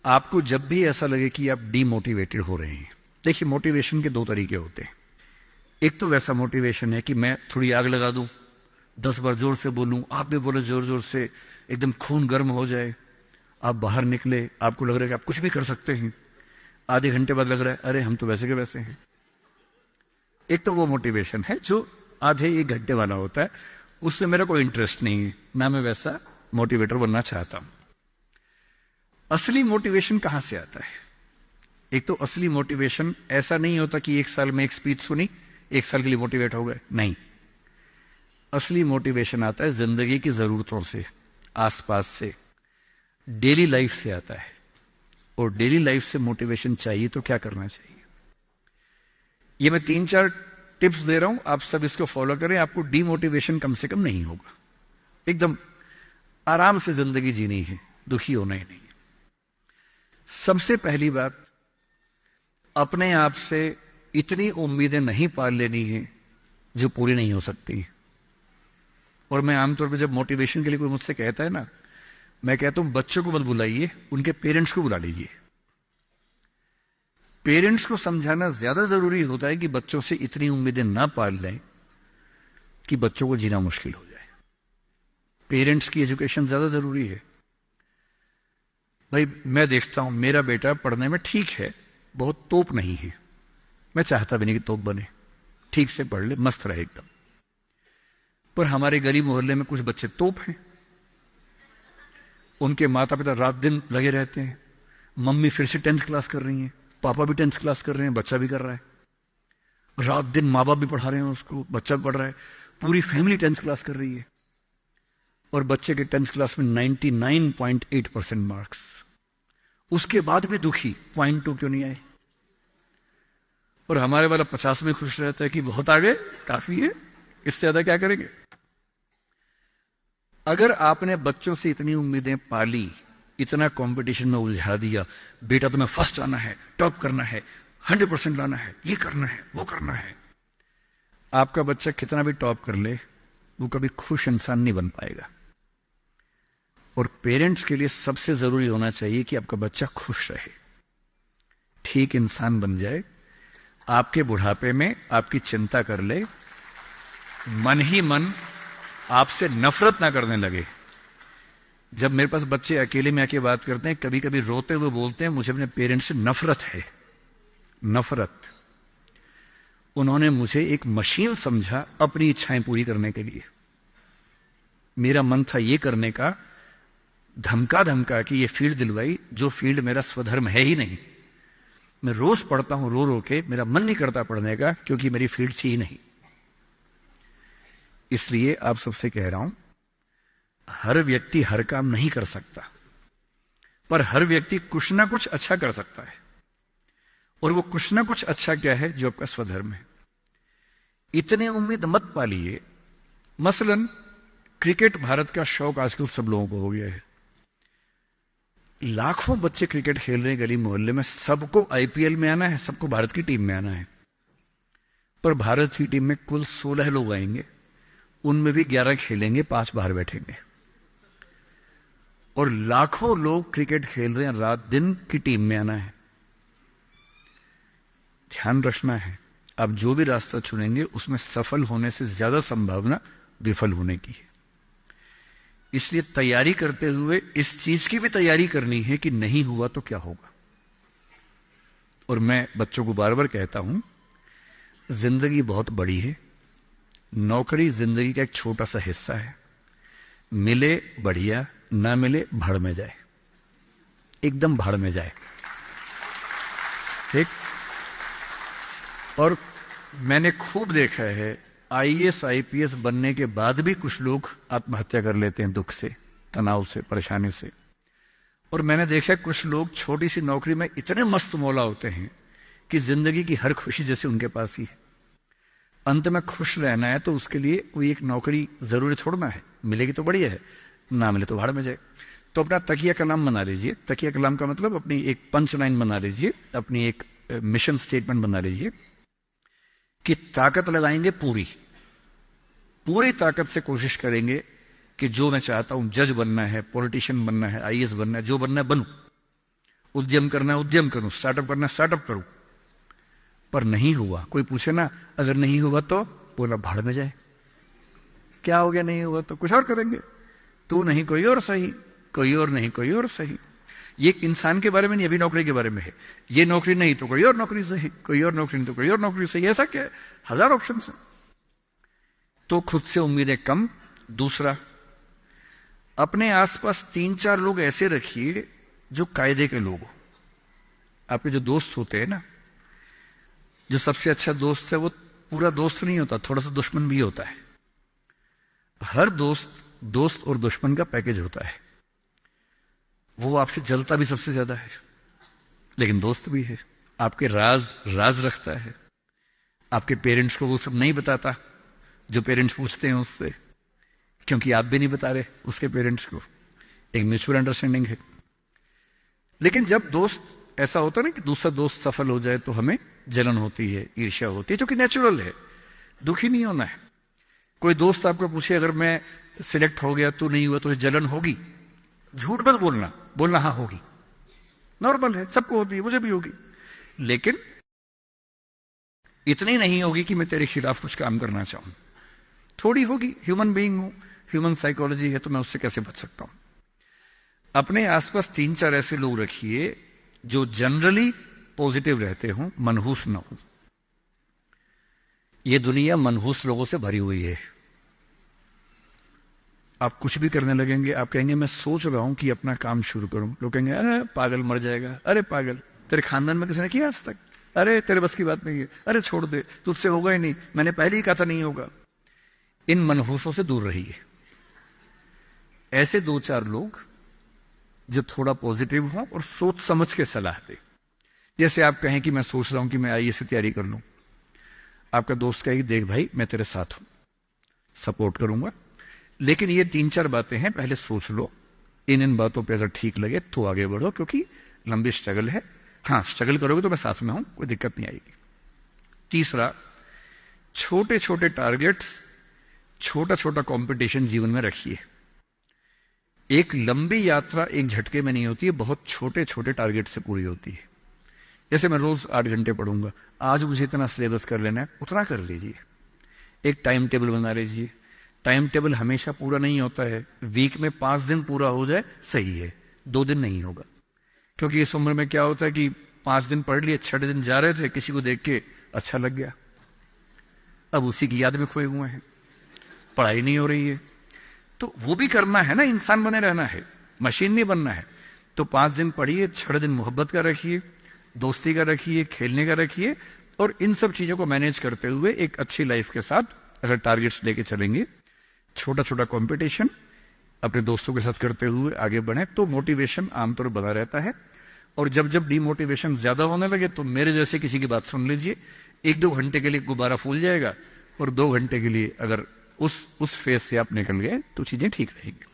आपको जब भी ऐसा लगे कि आप डीमोटिवेटेड हो रहे हैं, देखिए मोटिवेशन के दो तरीके होते हैं। एक तो वैसा मोटिवेशन है कि मैं थोड़ी आग लगा दूं, 10 बार जोर से बोलूं, आप भी बोले जोर जोर से, एकदम खून गर्म हो जाए, आप बाहर निकले, आपको लग रहा है कि आप कुछ भी कर सकते हैं, आधे घंटे बाद लग रहा है अरे हम तो वैसे के वैसे हैं। एक तो वो मोटिवेशन है जो आधे एक घंटे वाला होता है, उससे मेरा कोई इंटरेस्ट नहीं है, ना मैं वैसा मोटिवेटर बनना चाहता हूं। असली मोटिवेशन कहां से आता है? एक तो असली मोटिवेशन ऐसा नहीं होता कि एक साल में एक स्पीच सुनी, एक साल के लिए मोटिवेट हो गए, नहीं। असली मोटिवेशन आता है जिंदगी की जरूरतों से, आसपास से, डेली लाइफ से आता है। और डेली लाइफ से मोटिवेशन चाहिए तो क्या करना चाहिए? ये मैं 3-4 टिप्स दे रहा हूं, आप सब इसको फॉलो करें, आपको डीमोटिवेशन कम से कम नहीं होगा। एकदम आराम से जिंदगी जीनी है, दुखी होना ही नहीं। सबसे पहली बात, अपने आप से इतनी उम्मीदें नहीं पाल लेनी है जो पूरी नहीं हो सकती। और मैं आमतौर पर जब मोटिवेशन के लिए कोई मुझसे कहता है ना, मैं कहता हूं बच्चों को मत बुलाइए, उनके पेरेंट्स को बुला लीजिए। पेरेंट्स को समझाना ज्यादा जरूरी होता है कि बच्चों से इतनी उम्मीदें ना पाल लें कि बच्चों को जीना मुश्किल हो जाए। पेरेंट्स की एजुकेशन ज्यादा जरूरी है। भाई मैं देखता हूं मेरा बेटा पढ़ने में ठीक है, बहुत तोप नहीं है, मैं चाहता भी नहीं कि तोप बने, ठीक से पढ़ ले, मस्त रहे एकदम। पर हमारे गरीब मोहल्ले में कुछ बच्चे तोप हैं, उनके माता पिता रात दिन लगे रहते हैं, मम्मी फिर से 10th क्लास कर रही हैं, पापा भी 10th क्लास कर रहे हैं, बच्चा भी कर रहा है, रात दिन माँ बाप भी पढ़ा रहे हैं उसको, बच्चा भी पढ़ रहा है, पूरी फैमिली 10th क्लास कर रही है। और बच्चे के 10th क्लास में 99.8% मार्क्स, उसके बाद भी दुखी, 0.2 क्यों नहीं आए? और हमारे वाला 50 में खुश रहता है कि बहुत आगे, काफी है, इससे ज्यादा क्या करेंगे? अगर आपने बच्चों से इतनी उम्मीदें पाली, इतना कंपटीशन में उलझा दिया, बेटा तुम्हें फर्स्ट आना है, टॉप करना है, 100% लाना है, ये करना है, वो करना है, आपका बच्चा कितना भी टॉप कर ले, वो कभी खुश इंसान नहीं बन पाएगा। और पेरेंट्स के लिए सबसे जरूरी होना चाहिए कि आपका बच्चा खुश रहे, ठीक इंसान बन जाए, आपके बुढ़ापे में आपकी चिंता कर ले, मन ही मन आपसे नफरत ना करने लगे। जब मेरे पास बच्चे अकेले में आके बात करते हैं, कभी कभी रोते हुए बोलते हैं मुझे अपने पेरेंट्स से नफरत है, नफरत। उन्होंने मुझे एक मशीन समझा अपनी इच्छाएं पूरी करने के लिए। मेरा मन था ये करने का, धमका धमका कि ये फील्ड दिलवाई जो फील्ड मेरा स्वधर्म है ही नहीं। मैं रोज पढ़ता हूं रो रो के, मेरा मन नहीं करता पढ़ने का क्योंकि मेरी फील्ड थी ही नहीं। इसलिए आप सबसे कह रहा हूं, हर व्यक्ति हर काम नहीं कर सकता, पर हर व्यक्ति कुछ ना कुछ अच्छा कर सकता है। और वो कुछ ना कुछ अच्छा क्या है? जो आपका स्वधर्म है। इतने उम्मीद मत पालिए। मसलन क्रिकेट भारत का शौक आजकल सब लोगों को हो गया है, लाखों बच्चे क्रिकेट खेल रहे हैं गली मोहल्ले में, सबको आईपीएल में आना है, सबको भारत की टीम में आना है। पर भारत की टीम में कुल 16 लोग आएंगे, उनमें भी 11 खेलेंगे, 5 बाहर बैठेंगे। और लाखों लोग क्रिकेट खेल रहे हैं, रात दिन की टीम में आना है। ध्यान रखना है, आप जो भी रास्ता चुनेंगे उसमें सफल होने से ज्यादा संभावना विफल होने की है। इसलिए तैयारी करते हुए इस चीज की भी तैयारी करनी है कि नहीं हुआ तो क्या होगा। और मैं बच्चों को बार बार कहता हूं, जिंदगी बहुत बड़ी है, नौकरी जिंदगी का एक छोटा सा हिस्सा है। मिले बढ़िया, ना मिले भाड़ में जाए, एकदम भाड़ में जाए, ठीक। और मैंने खूब देखा है, आईएएस आईपीएस बनने के बाद भी कुछ लोग आत्महत्या कर लेते हैं, दुख से, तनाव से, परेशानी से। और मैंने देखा कुछ लोग छोटी सी नौकरी में इतने मस्त मौला होते हैं कि जिंदगी की हर खुशी जैसे उनके पास ही है। अंत में खुश रहना है तो उसके लिए कोई एक नौकरी जरूरी छोड़ना है, मिलेगी तो बढ़िया है, ना मिले तो भाड़ में जाए। तो अपना तकिया कलाम बना लीजिए। तकिया कलाम का मतलब अपनी एक पंच लाइन बना लीजिए, अपनी एक मिशन स्टेटमेंट बना लीजिए कि ताकत लगाएंगे, पूरी पूरी ताकत से कोशिश करेंगे कि जो मैं चाहता हूं, जज बनना है, पॉलिटिशियन बनना है, आईएएस बनना है, जो बनना है बनूं। उद्यम करना है उद्यम करूं, स्टार्टअप करना है स्टार्टअप करूं, पर नहीं हुआ। कोई पूछे ना अगर नहीं हुआ तो बोला भाड़ में जाए। क्या हो गया नहीं हुआ तो कुछ और करेंगे, तू नहीं कोई और सही, कोई और नहीं कोई और सही। ये इंसान के बारे में नहीं, अभी नौकरी के बारे में है। ये नौकरी नहीं तो कोई और नौकरी सही, कोई और नौकरी नहीं तो कोई और नौकरी सही। ऐसा क्या है, हजार ऑप्शन है। तो खुद से उम्मीदें कम। दूसरा, अपने आसपास 3-4 लोग ऐसे रखिए जो कायदे के लोग हो। आपके जो दोस्त होते हैं ना, जो सबसे अच्छा दोस्त है वो पूरा दोस्त नहीं होता, थोड़ा सा दुश्मन भी होता है। हर दोस्त और दुश्मन का पैकेज होता है। वो आपसे जलता भी सबसे ज्यादा है, लेकिन दोस्त भी है। आपके राज रखता है। आपके पेरेंट्स को वो सब नहीं बताता जो पेरेंट्स पूछते हैं उससे, क्योंकि आप भी नहीं बता रहे उसके पेरेंट्स को। एक म्यूचुअल अंडरस्टैंडिंग है। लेकिन जब दोस्त ऐसा होता है ना कि दूसरा दोस्त सफल हो जाए तो हमें जलन होती है, ईर्ष्या होती है, जो कि नेचुरल है। दुखी नहीं होना है। कोई दोस्त आपको पूछे अगर मैं सिलेक्ट हो गया तू नहीं हुआ तो जलन होगी, झूठ मत बोलना हाँ होगी, नॉर्मल है, सबको होती है, मुझे भी होगी। लेकिन इतनी नहीं होगी कि मैं तेरे खिलाफ कुछ काम करना चाहूं। थोड़ी होगी, ह्यूमन बीइंग हूं, ह्यूमन साइकोलॉजी है, तो मैं उससे कैसे बच सकता हूं। अपने आसपास 3-4 ऐसे लोग रखिए जो जनरली पॉजिटिव रहते हों, मनहूस ना हो। यह दुनिया मनहूस लोगों से भरी हुई है। आप कुछ भी करने लगेंगे, आप कहेंगे मैं सोच रहा हूं कि अपना काम शुरू करूं, लोग कहेंगे अरे पागल मर जाएगा, अरे पागल, तेरे खानदान में किसी ने किया आज तक, अरे तेरे बस की बात नहीं है, अरे छोड़ दे, तुझसे होगा ही नहीं, मैंने पहले ही कहा था नहीं होगा। इन मनहूसों से दूर रहिए। ऐसे 2-4 लोग जो थोड़ा पॉजिटिव हों और सोच समझ के सलाह दे। जैसे आप कहें कि मैं सोच रहा हूं कि मैं आईएएस की तैयारी कर लूं, आपका दोस्त कहेगी देख भाई मैं तेरे साथ हूं, सपोर्ट करूंगा, लेकिन ये 3-4 बातें हैं, पहले सोच लो। इन बातों पे अगर ठीक लगे तो आगे बढ़ो, क्योंकि लंबी स्ट्रगल है। हां, स्ट्रगल करोगे तो मैं साथ में हूं, कोई दिक्कत नहीं आएगी। तीसरा, छोटे छोटे टारगेट्स, छोटा छोटा कंपटीशन जीवन में रखिए। एक लंबी यात्रा एक झटके में नहीं होती है, बहुत छोटे छोटे टारगेट से पूरी होती है। जैसे मैं रोज 8 घंटे पढ़ूंगा, आज मुझे इतना सिलेबस कर लेना है, उतना कर लीजिए। एक टाइम टेबल बना लीजिए। टाइम टेबल हमेशा पूरा नहीं होता है। वीक में 5 दिन पूरा हो जाए सही है, 2 दिन नहीं होगा। क्योंकि इस उम्र में क्या होता है कि 5 दिन पढ़ लिए, 6ठे दिन जा रहे थे, किसी को देख के अच्छा लग गया, अब उसी की याद में खोए हुए हैं, पढ़ाई नहीं हो रही है। तो वो भी करना है ना, इंसान बने रहना है, मशीन नहीं बनना है। तो 5 दिन पढ़िए, 6 दिन मोहब्बत का रखिए, दोस्ती का रखिए, खेलने का रखिए, और इन सब चीजों को मैनेज करते हुए एक अच्छी लाइफ के साथ अगर टारगेट्स लेके चलेंगे, छोटा छोटा कंपटीशन अपने दोस्तों के साथ करते हुए आगे बढ़े, तो मोटिवेशन आमतौर बना रहता है। और जब जब डीमोटिवेशन ज्यादा होने लगे तो मेरे जैसे किसी की बात सुन लीजिए, 1-2 घंटे के लिए गुब्बारा फूल जाएगा, और 2 घंटे के लिए अगर उस फेज से आप निकल गए तो चीजें ठीक रहेंगी।